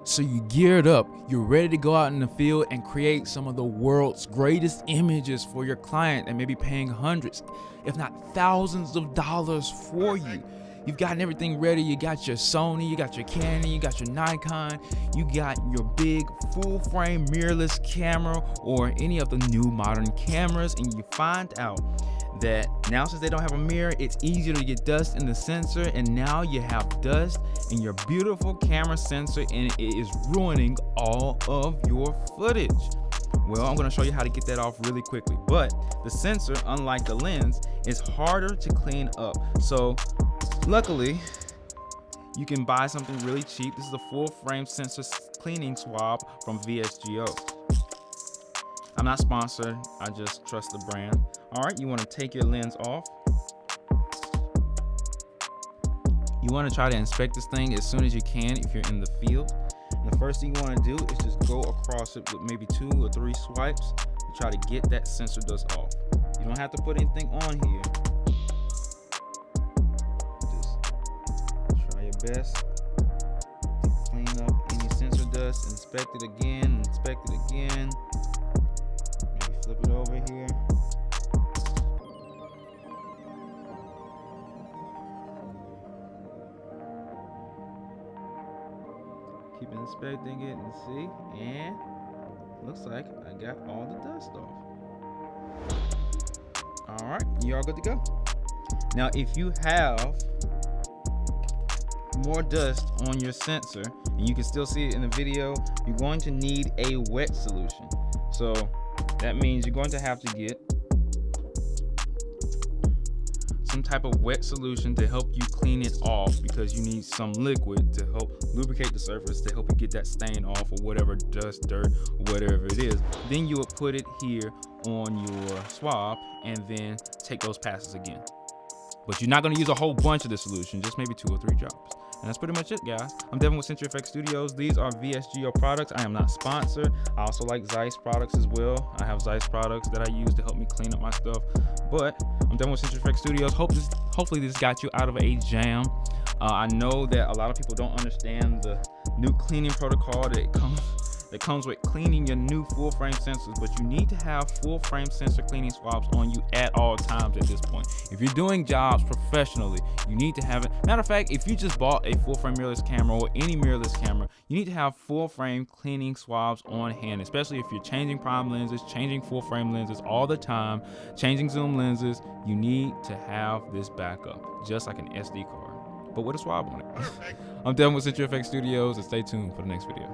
So you geared up, you're ready to go out in the field and create some of the world's greatest images for your client and maybe paying hundreds, if not thousands of dollars for you. You've gotten everything ready. You got your Sony, you got your Canon, you got your Nikon, you got your big full frame mirrorless camera or any of the new modern cameras, and you find out that now since they don't have a mirror, it's easier to get dust in the sensor, and now you have dust in your beautiful camera sensor and it is ruining all of your footage. Well, I'm going to show you how to get that off really quickly, but the sensor, unlike the lens, is harder to clean up. So luckily, you can buy something really cheap. This is a full frame sensor cleaning swab from VSGO. I'm not sponsored, I just trust the brand. All right, you want to take your lens off. You want to try to inspect this thing as soon as you can if you're in the field. And the first thing you want to do is just go across it with maybe 2 or 3 swipes to try to get that sensor dust off. You don't have to put anything on here. Just try your best to clean up any sensor dust. Inspect it again, inspect it again. Maybe flip it over here. Keep inspecting it and see, and looks like I got all the dust off. All right, you all good to go. Now, if you have more dust on your sensor, and you can still see it in the video, you're going to need a wet solution. So that means you're going to have to get some type of wet solution to help you clean it off, because you need some liquid to help lubricate the surface, to help you get that stain off or whatever dust, dirt, whatever it is. Then you would put it here on your swab and then take those passes again. But you're not going to use a whole bunch of the solution, just maybe 2 or 3 drops. And that's pretty much it, guys. I'm Devin with CenturyFX Studios. These are VSGO products. I am not sponsored. I also like Zeiss products as well. I have Zeiss products that I use to help me clean up my stuff. But I'm Devin with CenturyFX Studios. Hopefully this got you out of a jam. I know that a lot of people don't understand the new cleaning protocol that comes with cleaning your new full frame sensors, but you need to have full frame sensor cleaning swabs on you at all times at this point. If you're doing jobs professionally, you need to have it. Matter of fact, if you just bought a full frame mirrorless camera or any mirrorless camera, you need to have full frame cleaning swabs on hand, especially if you're changing prime lenses, changing full frame lenses all the time, changing zoom lenses. You need to have this backup, just like an SD card, but with a swab on it. I'm Devin with CenturyFX Studios, and stay tuned for the next video.